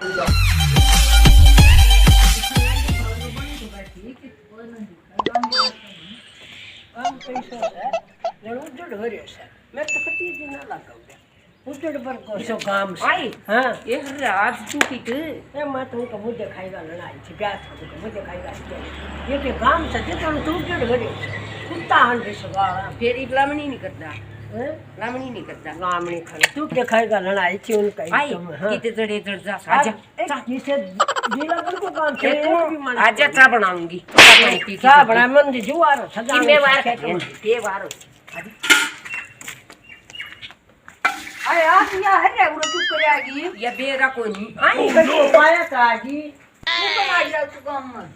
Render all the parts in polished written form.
मैं तो कती दिन ना लगाऊं उजड़ पर कोसो काम से आई हां ये रात तू पीट ए मैं तो मुझे खाएगा लड़ाई थी प्यार था तो मुझे खाएगा ये के काम से तो तू उजड़ भरे कुत्ता हंडे सवा फिर ई लामणी नहीं करता हैं लामणी नहीं करता लामणी खाने तू के खाएगा लड़ाई थी उनका आई किते जड़े जड़ जा आजा जिसे जिला पर को काम थे आजा चा बनाऊंगी चा बना मन जुआरो सजा में वार के वारो अरे आज या है रे उरे तू करे आगी ये बेरा कोई नहीं आई को पाया काजी तू तो आ जा तू काम में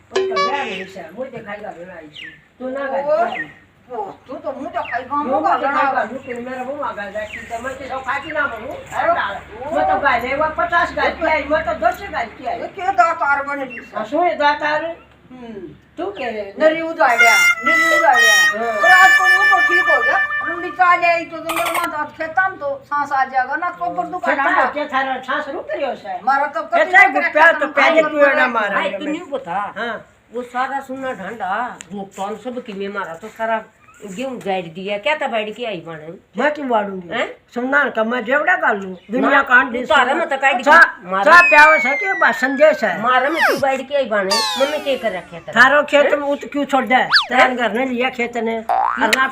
तो बैठ से मुझे खाएगा लड़ाई थी तू ना गा तू तो मुझे खाई काम वो होगा लड़ाई तू के मेरा वो मांगा जाती तो मैं तो खाती ना बनूं मैं तो गाय ले वो 50 गाय की आई मैं तो 10 गाय की आई ये के दातार बने दी असो ये दातार तू के नरी उजाड़या रात को यूं तो ठीक हो गया रुंडी चाले आई तो जंगल में तो खेतम तो सांस आ जाएगा ना तो पर दुकान खड़ा के थारा छास रुक रियो से मारा तो ऐसा गुप्या तो पहले क्यों ना मारा आई तू नहीं बता हां वो सारा सुना ढंडा भुगतान सब की में मारा तो सारा गेहूं जाड़ दिया क्या था बैठ के आई बने मैं क्यों वाडूंगी हैं सुनान का मैं जेवड़ा कर लूं दुनिया कांड दे तारा में तो काट सा प्याव है के बस संदेश है मारा में तू बैठ के आई बने मम्मी के कर रखे था थारो खेत में उत क्यों छोड़ दे तेरा घर ने लिया खेत ने करना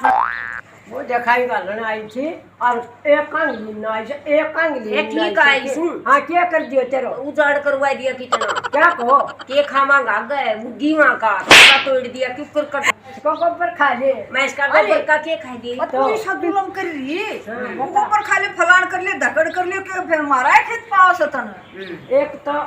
वो दिखाई गालन आई थी और एक कांगली ना आई एक कांगली एक ठीक आई सुन हां क्या कर दियो तेरो उजाड़ करवा दिया कितना क्या कहो के खावांगा गए मुद्दीवा का का तोड़ दिया क्यों कर कट को पर खा ले मैं इसका गोबर का के खा दिए तू सब जुलम कर रही वो ऊपर खाली फलान कर ले धकड़ कर ले के फिर मारा है खेत पास तन एक तो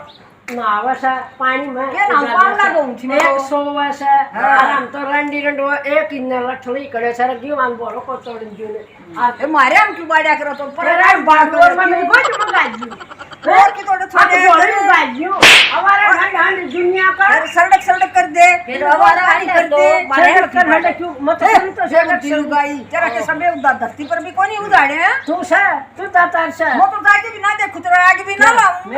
नावसा पानी में के नाम पान लगाऊं थी एक सोवस है आराम तो रंडी रंडो एक इन लठली करे सर दीवान बोलो को तोड़ दियो ने ए मारे हम क्यों बाड़ा करो तो पर तेरा बागोर में मैं गोच मंगा दी और की थोड़े थोड़े मंगा दियो हमारा घाट दुनिया का सड़क कर दे फिर हमारा हानि कर दे सड़क कर हट क्यों मत कर तो सड़क गाई तेरा के सबे उदा धरती पर भी कोनी उदाड़े हैं तू से तू तातार से मैं तो जाके भी ना देखू तेरा आगे भी ना लाऊं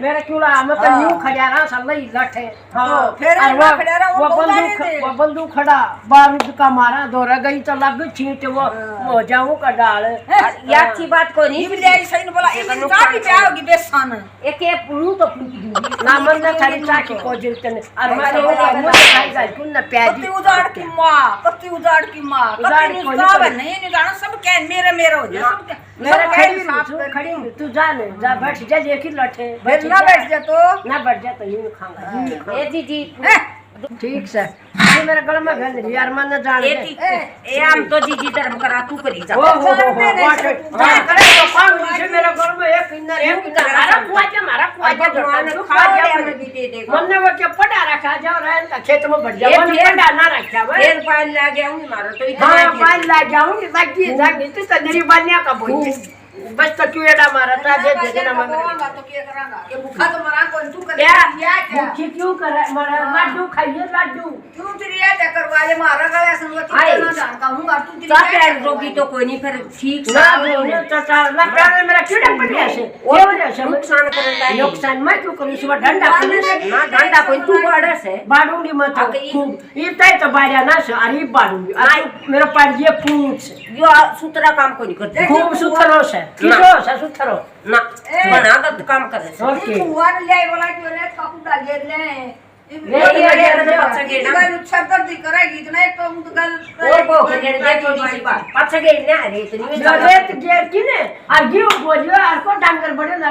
मेरे क्यों ला मैं तो न्यू खड़ा रहा सब लई लठे हां फिर ना खड़ा रहा वो बंदूक खड़ा बारूद का मारा दौरा गई तो लग छींट वो हो जाऊं का डाल ये अच्छी बात को नहीं ये ले सही न बोला ये का भी आओगी बेसान एक एक पुरू तो पूछ दूंगी ना मन ना थारी चाकी को जिलते ने और मैं तो मुझे खाएगा कुन ना प्याजी पत्ती उजाड़ की मां उजाड़ पत्ती को उजाड़ नहीं जाना सब क्या मेरे हो जाए सब मेरा खड़ी तू जा ले जा बैठ जा एक ही लठे ना बैठ जा तो ना बैठ जा तो यूं खाऊंगा ए दीदी ठीक से ये मेरे गले में गंद यार मन न जान ए हम तो जीजी धर्म करा तू करी जा ओ करे तो काम से मेरे घर में एक इंदर एक मारा कुआजा भगवान खा जा हमने भी दे दे मन ने वो के पड़ा रखा जाओ रहन का खेत में बढ़ जाओ पड़ा ना रखा फिर पाल ला गया हूं मारो तो हां पाल ला जाऊंगी बाकी जागी तू तो मेरी बनिया का बोल बस तो क्यों एड़ा मारा था दे देना मैं तो क्या करांगा ये भूखा तो मरा कौन तू कर क्या क्या भूखी क्यों कर मारा लड्डू खाइए लड्डू तू तेरी ये ते करवाले मारा गले संगति ना जान का हूं तू तेरी सब पैर रोगी तो कोई नहीं फिर ठीक ना तो चाल ना प्यार मेरा कीड़ा पड़ गया से वो वजह से नुकसान करता है नुकसान मैं क्यों करूं सुबह ठंडा करूं ना ठंडा कोई तू बड़ा से बाड़ूंगी मत ये तय तो बाड़िया ना से अरे बाड़ूंगी मेरा पैर ये पूंछ यो सुतरा काम को नहीं करते खूब सुथरो से किसो से सुथरो ना बनागत काम करे ओके हुआ ले बोला कि ले काकू डाले ले ये अच्छा गेट ना छतर दी करेगी इतना एक तो गल और वो गेट दे थोड़ी सी बात अच्छा गेट ना अरे इतनी में रेत गेट की ने और गिव बोलियो और को डांगर बड़े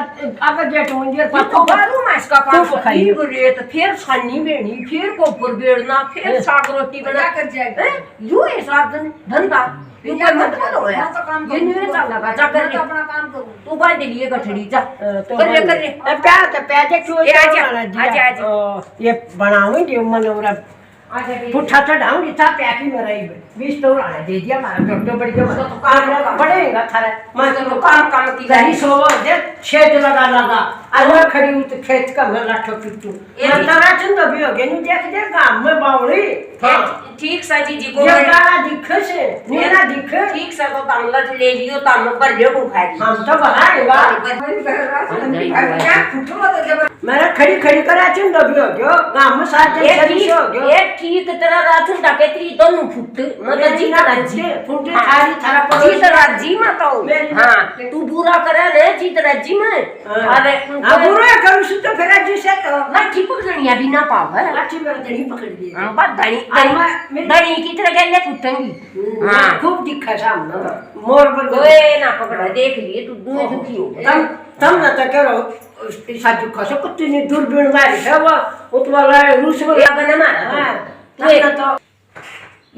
आगे गेट होंगे पर तो बारू में इसका काम खाई रे तो फिर छन्नी बेनी फिर कोपर बेड़ना फिर साग रोटी बना कर जाएगा यू है साथ धंधा ये मत करो यार ये नहीं चलना जा कर अपना काम करूं तू बाय दे लिए गठड़ी जा कर ले प्याज तो प्याज क्यों आजा ये बनाऊंगी मनोरा अच्छा ठीक। पुट्ठा चढ़ाऊंगी था पैकी में रही 20 तो उड़ाने दे दिया मारा डॉक्टर बड़ी जो तो काम पड़ेगा थारा मैं तो काम की सही सोवा दे छेद लगा आज मैं खड़ी हूं तो खेत का मैं लाठो पिटू मैं तारा चुन तो भी हो गई देख दे काम में बावड़ी ठीक सा जी को ये गाला दिखे से नीला दिखे ठीक सा तो तमलट ले लियो तम पर जो बुखारी हम तो बनाएगा मेरा खड़ी खड़ी करा चुन तो भी हो गयो गांव में साथ ये जन ठीक हो गयो ये ठीक तरह राथुन डकेत्री दोनों फुट मतलब जी राजी फुटे थारी थारा जी राजी मत हो मेरी- हां तू बुरा करे रे जी राजी में अरे हां बुरा करू सु तो फिर जी से तो लाठी पकड़निया भी ना पाव है लाठी मेरा दड़ी पकड़ ली हां बस दड़ी की तरह गले फुटेंगी हां खूब दिखा सामने मोर पर ओए ना पकड़ा देख लिए तू दुए दुखी हो गया तम ना तो करो साजू खसो कुत्ती ने दूरबीन मारी है वो उतवाला रूस में लगन मारा हां तू तो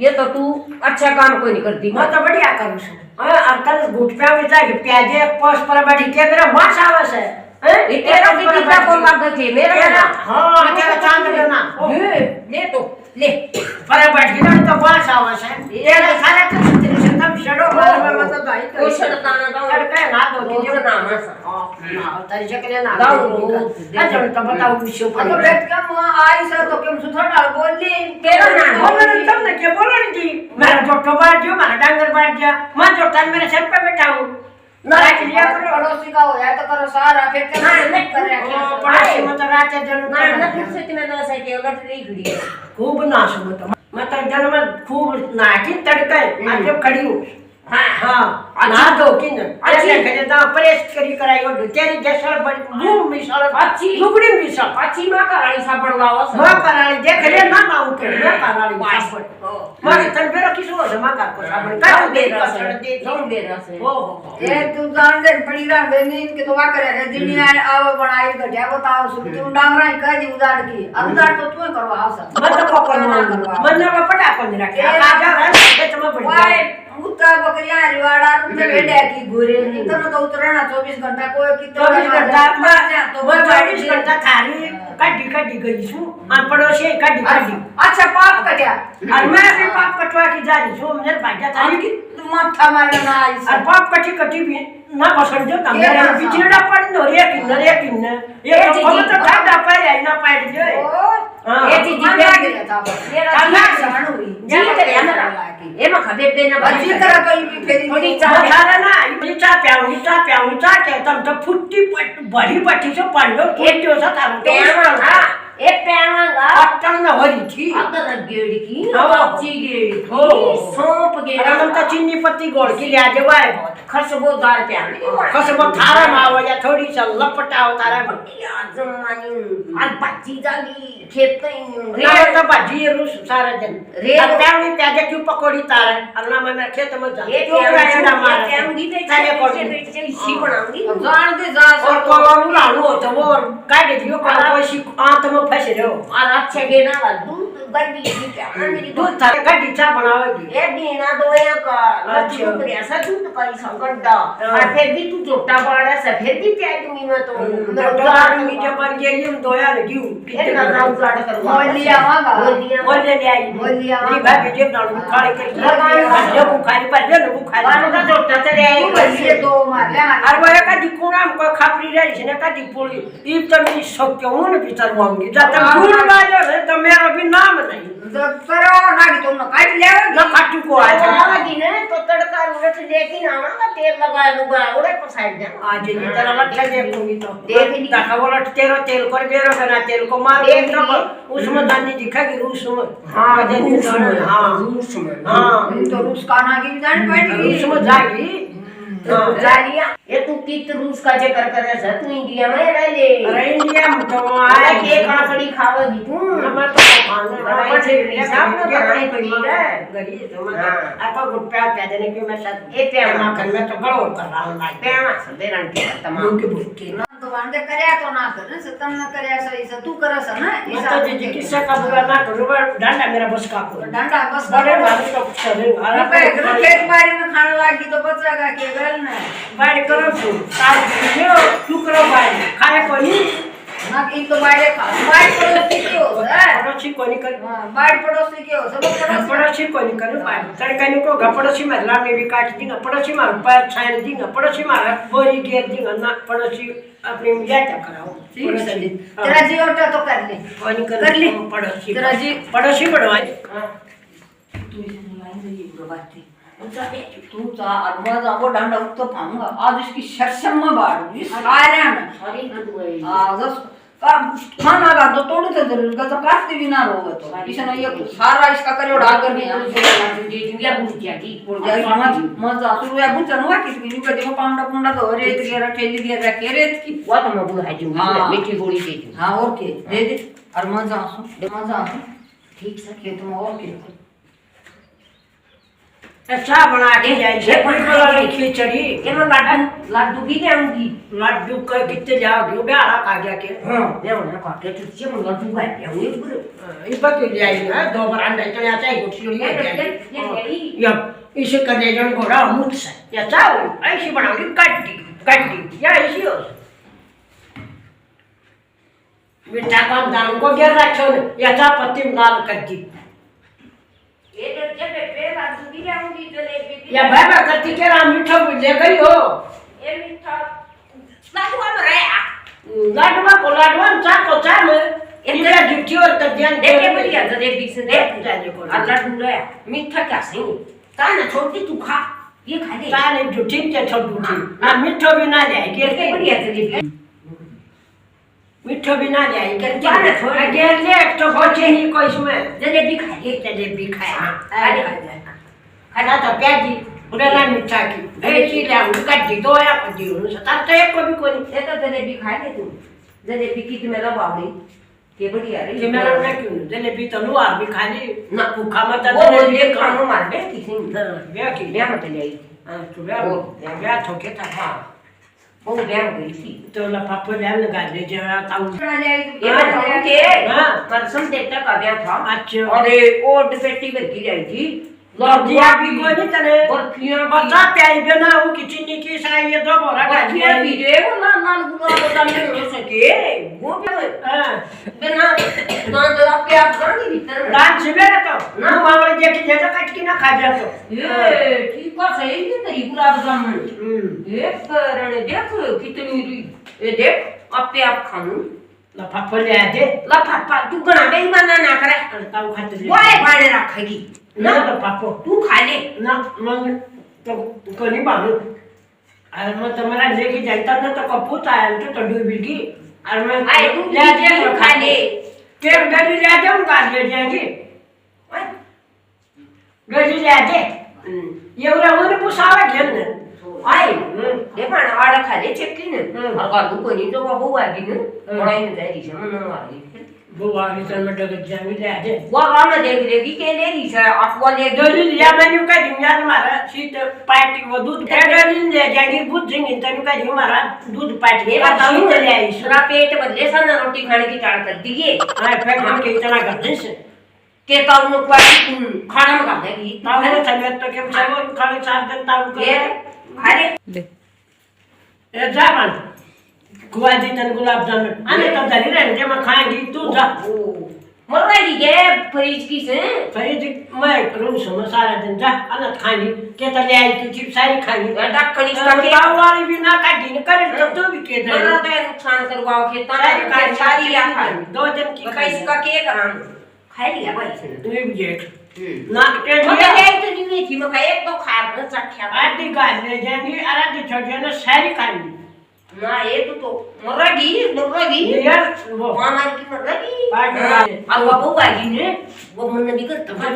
ये तो तू अच्छा काम कोई नहीं करती मैं तो बढ़िया करू सु अंतर घुट पे में जाके प्याजे पोस पर बैठी के मेरा मास आवस है ये तेरा दीदी को लग गई मेरा ना हां तेरा चांद लेना ले तो ले पर बैठ के तो मास आवस है तेरा सारा कुछ तेरे से तब शडो मार में मतलब भाई ओ शरताना दाऊ करके ना दो रोज कि ना मस ना तारी चकले ना दाऊ अच्छा तो बताओ विषय पर तो बैठ के मुआ आई से तो केम सुथर डाल बोली तेरा ना बोलने तुम ने क्या बोलने जी मेरा जोटो बार जो मेरा डांगर बार जा मैं जोटन मेरे सर पे बैठा हूं ना के लिया करो पड़ोसी का हो जाए तो करो सारा फिर के ना करे पड़ोसी में तो रात जन ना ना फिर से तुम्हें तो ऐसा के उलट नहीं खड़ी है खूब नाच मत मैं तो जन में खूब नाटी तड़के आज जब खड़ी हूं हां ना दो कि न अच्छी करे दा प्रेस करी कराई हो तेरी जसर बड़ी मुंह मिसल अच्छी लुगड़ी मिसल अच्छी मां का रानी साबड़ लावा मां कराली देख ले ना ना उठे मैं कराली साबड़ मां तन फेरो किसो हो मां का को साबड़ का दे कसड़ दे तुम दे रसे ओ ये तू जान दे पड़ी रह गई इनके तो वा करे है दुनिया आव बनाई गठिया बताओ सुन तू डांगरा कह दी उजाड़ की उजाड़ तो तू करवा आवस मैं तो को मन में पटा को नहीं रखे आ जा रे तुम बड़ी वाए उता बकरियां रिवाड़ा में भेड़िया की घोरे इतना तो उतरना 24 घंटा कोई कितना 24 घंटा तो वो 24 घंटा थारी कड्डी गई छु आ पड़ोसी कड्डी अच्छा पाप कटिया और मैं भी पाप कटवा के जा रही हूं मेरे भाग्य था हम की माथा मारना आई और पाप कटी भी ना बसड़ जो तम मेरे बिचड़ा पड़ न रे किन ये तो ठाडा पर आई ना पाड़ जो ये चीज जी गया था मेरा शरण हुई जी करे ना ये मैं खबे देना अच्छी तरह कोई फेरी थोड़ी चाह ना ये चाह के तम तो फुट्टी बड़ी पट्टी से पड़ो एक जो सा था पेवांगा एक पेवांगा अटन न होरी थी अगर गेड़ी की हाँ। अच्छी गेड़ी हो। की सौंप गेड़ी अरे हम तो चीनी पत्ती गोड़ की ले आजे वाए खसबो दाल प्यानी कसम थारा माव या थोड़ी सा लपटाओ तारा या जमानी और बच्ची जागी खेत ना तो भाजी रूस सारा दिन रे प्यानी प्याजे क्यों पकोड़ी तारा अल्लाह मैं खेत में जा ये क्यों रायड़ा मार प्याऊंगी ताले को बेटे इसी बनाऊंगी जान दे जा और कोलरू लालू हो तो वो काट दियो कोई सी आंत में फंस रहो और अच्छे गेना ला दूध गड्डी की प्याना मेरी दूध था कड्डी चा बनावेगी ये दीना दोया का अच्छा। दूध ऐसा दूध का संगड्डा और फिर भी तू जोटा पड़ा से फिर भी प्याज मी में तो डॉक्टर मी जब बन गई हम दोया लगी ये ना उजाड़ करवा बोलिया आवागा बोले ले आई बोलिया मेरी भाभी जब नालू खाली कर जब बुखारी पर जब बुखारी बानो का जोटा से रे बोलिए दो मार ले और वो का दिखुना हमको खापरी रही छने का दिपुली ई तो मी शक्य हूं भीतर होंगी जब तक भूल बाजो है तो मेरा भी नाम नहीं करो ना कि तुम काट ले ना काटू को आज लगी ने तो तड़का उलट लेके आना का तेल लगा लूंगा उड़े पसाइड जा आज ये तेरा लट्ठा देखूंगी तो देख ली। देखा वो लट तेरो तेल कर बेरो बना तेल को मार देख तो ली। उसमें दानी दिखेगी रूस में हां रूस में हां हां तो रूस का ना की जान बैठेगी रूस में जाएगी जालिया ये तू कित रूस का जे कर से तू इंडिया में रह ले अरे इंडिया में तो आए आए के काकड़ी खावेगी तू हमें तो खाने बनाई से हिसाब ना बनाई पड़ी है गरीब तो मैं आपका गुड प्यार कह देने की मैं साथ ये प्यार ना कर मैं तो बड़ो कर रहा हूं लाइक प्यामा से बेरन के तमाम लोग के बुक के ना तो वांदे करया तो ना कर से तम ना करया सही से तू करस ना मैं तो जी किस्सा का बुरा ना करूं डंडा मेरा बस का को डंडा बस बड़े भारी तो चले अरे खेत बाड़ी में खाने लगी तो बचेगा के गल ना बाड़ी करो तू तार यो तू करो बाड़ी खाए कोनी ना इन तो बाड़े खा बाड़ पड़ोसी के हो सर पड़ोसी कोनी कर हां बाड़ पड़ोसी के हो सब पड़ोसी कोनी कर तड़कानी को पड़ोसी में लाने भी काट देंगे पड़ोसी में पैर छान देंगे पड़ोसी में बोरी घेर देंगे ना पड़ोसी अपने मिजाज कराओ ठीक है तेरा जी ऑटो तो कर ले कोनी कर ले पड़ोसी तेरा जी पड़ोसी बढ़वाए हां तू इसे लाइन दे ये बात तू चा अरबा को डांडा तो पाऊंगा आज इसकी शर्षम में बाड़ इस सारे में सॉरी ना दुए हां बस का खाना का तो तोड़ तो जरूर का तो काटती भी ना रोवे तो इसे ना ये सारा इसका करे डाल कर नहीं दे दूंगी अब बुझ जाएगी मजा शुरू है बुझन हुआ किसी भी देखो पाउंडा पुंडा तो रेत के रखेली दिया रखे रेत की वो तो मैं बुझा दूंगी हाँ। मीठी गोली दे दूंगी हां और के दे और मजा आसो ठीक सर खेत में और के ऐसा बना के जाए ये कोई बोला खिचड़ी ये मैं लड्डू भी ले आऊंगी लड्डू का कितने जाओगे बेड़ा खा गया के हां मैं उन्हें कहा के तुझे मैं लड्डू खा के आऊंगी पूरे इस बात के लिए आई ना दो बार अंडा तो आता है गुच्छी ले जाए या इसे करने जन घोड़ा मुठ से या चाहो ऐसी बनाओगी कट्टी या ऐसी हो मिठा कम दाम को गिर रखो या चा पत्ती लाल कर दी ये तो जब पे लड्डू भी ले आऊंगी जलेबी भी या बाबा करती के राम मीठा ले गई हो ये मीठा लड्डू आ रहा लाडवा को लाडवा चा में इधर जुटी और तज्ञान देखे बढ़िया जलेबी से देख जाने को लड्डू ले मीठा क्या सही ताना छोटी तू खा ये खा ले ताने जुटी के छोड़ दूँ ना मीठो भी ना जाए देखे बढ़िया जलेबी मीठो भी ना जाए ताना छोड़ अगेर ले तो बचे ही कोई इसमें जलेबी खा ले जलेबी खाया अरे खाना तो प्याजी उड़ना मीठा की ऐसी ले कड्डी दो या कड्डी उन सता तो एक को भी कोई ये तो जलेबी खा ले तू जलेबी की तुम्हें लब आवड़ी के बढ़िया रे कि मेरा ना क्यों जलेबी तो लुआर भी खाली ना भूखा मत वो जलेबी खानो मार दे किसी ब्याह की ब्याह मत ले आई हां तो ब्याह ठोके था हाँ वो ब्याह गई थी तो लफाफे ब्याह लगा दे जरा ताऊ ये बताऊं के हाँ। परसों देता का ब्याह था अच्छा अरे ओट बेटी भर की आई थी लौटिया भी कोई नहीं तने बर्फियां बता प्याई बना वो की चीनी की साई ये दो बोरा का बर्फियां भी जे वो ना ना गुना बता नहीं हो सके वो भी हां बिना ना तो आप क्या करेंगे भीतर रात सवेरे तो ना मावले जेठी जेठा काट के ना खा जा तो ये ठीक है सही है तेरी गुलाब जामुन ये करने देख कितनी ये देख अपने आप खाऊं लफाफे ले आ दे लफाफा तू गना बेईमाना ना करे ताऊ खाते वो एक बारे रखेगी ना लफाफो तू खा ले ना मग तो कोणी बांधू अरे मग तुम्हाला लेके जाता ना तो कपूत आया तो डूबी की अरे मैं आई तू ले जा तू खा ले के गली ले जा उनका ले जाएगी गली ले दे एवढा वर पुसावा घेन आई ये पण आडा खाले चेकली ने और का तू कोणी तो बाबू वागी ने पढ़ाई में जाई छे मन वाली बुआ की तरह डगत जावी ले दे वो गाम देख लेगी के ले रही है अटवा ले गली या मेन्यू का दुनिया मारा सीट पार्टी वो दूध के गली ले जाएगी बुझ जिंगी तनु का जी मारा दूध पार्टी ये का बताऊं ताऊ चले आई पूरा पेट बदले सा ना रोटी खाने की टाल कर दिए हां फेंक के इतना करते से के ताऊ नु क्वालिटी खाना में खा देगी ताऊ ने तबियत तो के सब खाली साथ दिन ताऊ को ये खा ले ए जामन गुआ दी तन गुलाब जामुन आने तो धरी रहे जे मैं खाएंगी तू जा मर रही है फ्रिज की से फ्रिज मैं रूम से सारा दिन जा अनत खाएंगी के तो ले आई तू चिप सारी खाएंगी डक्कन इसका के ताऊ वाली भी ना काटी न करे तो भी के दे मर तो नुकसान करवाओ खेता सारी का सारी या खा दो दिन की बका इसका के करां खा लिया भाई से तू भी देख ना के मुझे लिए एक तो नहीं थी मैं एक तो खा न चखया आधी गाल ले जाएंगी आधी छोड़ ना सारी खाएंगी ना ये तो मरगी यार वो हमारी की मरगी बात अब वो बागी ने वो मन नहीं करता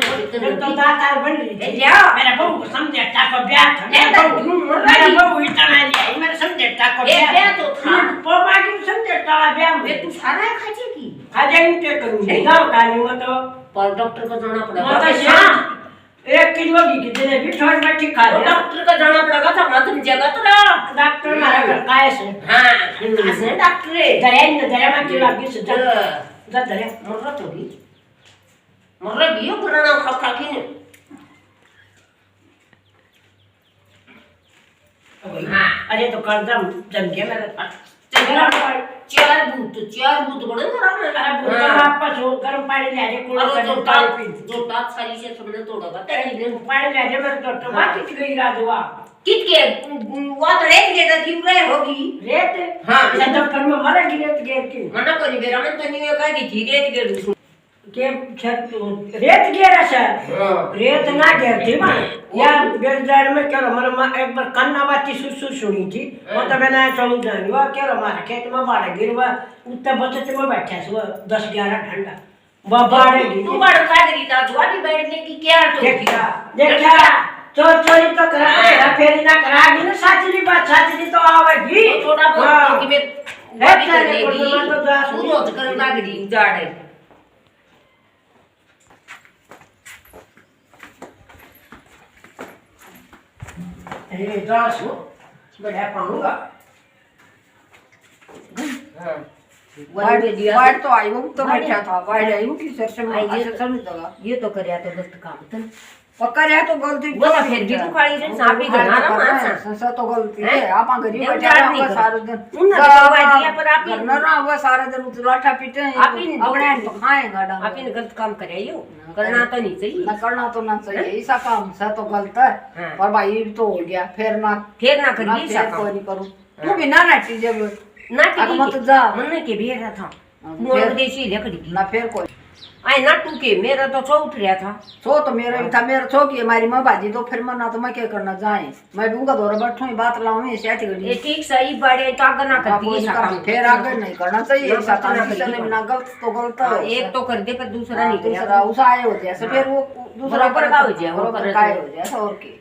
तो दाता बन रही ए जा मेरा बहू समझता को ब्याह था ये तो क्यों मर मेरा रही बहू इतना लिया मेरा समझता को ये ब्याह ब्याह तो था पोमा की समझता ब्याह ये में तू सारा खाजे की खा जाएंगे क्या करूंगी गाँव काली में तो पर डॉक्टर को जाना मतलब पड़ेगा हाँ 1 किलो की कितने भी थोड़ी मैं ठीक खा लिया डॉक्टर का जाना पड़ेगा तो मत जगह तो ना डॉक्टर मारा कर काय से हाँ ऐसे डॉक्टर है दया में किला की से जा दया मर तो भी मर भी हो पुराना खा की ने हाँ अरे तो कर दम जम गया मेरा चार भूत बड़े खराब वापस हो गरम पाणी ल्याजे जोतात सालीचे सगळं तोडा पाणी ल्याजे मेरे तो बाकी गई राजवा कितके वातडे घेतात की काय होगी रेत हाँ। सदा कर्म मला गिरत गेर की मना कोणी बेरा म्हणतो नी काय की रेत गेडू के छत रेत गेरा सर रेत ना गेरती मा या बेरदार में केलो मन एक बार कन्नावाती सुसु सुनी थी वो तो मैंने चलू जानी वो केलो मारा खेत में बाड़ा गिरवा उत्ते बचत में बैठा सो 10-11 ठंडा बाड़े तू बाड़ का करी ता दुआरी बैठने की क्या तो देखा चोरी तो करा है फेरी ना करा दी ना साचली बात साचली तो आवेगी थोड़ा बहुत कि मैं रेत करने तो जा सुनो तो कर लागड़ी उजाड़े ए दास बड़ा पाऊंगा वाइट तो आई वो तो बैठा था वाइट आई वो किस तरह से मैं ये ऐसे समझ लगा ये तो करया तो गलत काम था पक्का रहा तो गलती वो तो फिर भी तो काली रे सांपी घना ना मानसा संसा तो गलती है आप गरीब ये बैठा उजाड़ रहा नहीं होगा सारे दिन उन्ना तो करवा दिया पर आप करना रहा होगा सारे दिन उतलाठा पीटे आप ही अपने तो खाएगा डांग आप इन गलत काम करे यो करना तो नहीं चाहिए ना करना तो ना चाहिए ऐसा काम सा तो गलत है हाँ। पर भाई तो हो गया फिर ना करिए फिर सा कोई काम नहीं करूं तू भी ना नाटी जब ना अगर मत जा मन के बेरा था हाँ, मोर फिर- देसी लकड़ी ना फिर कोई आए ना टू के मेरा तो छो उठ रहा था सो तो मेरा भी था मेरा छो की हमारी माँ बाजी तो फिर मना तो मैं क्या करना जाए मैं भी उनका दौरा बैठूं ही बात लाऊं ऐसे आती ये गड़ी ठीक सही बड़े तो आगे ना करती है सा काम फिर आगे नहीं करना चाहिए ना ऐसा करना काम चाहिए। किसी ने ना गलत तो गलत हाँ, है एक तो कर दे पर दूसरा नहीं दूसरा करेगा उस आए हो जाए फिर वो दूसरा बराबर का हो जाए, वो बराबर कर का दे। हो जाए और की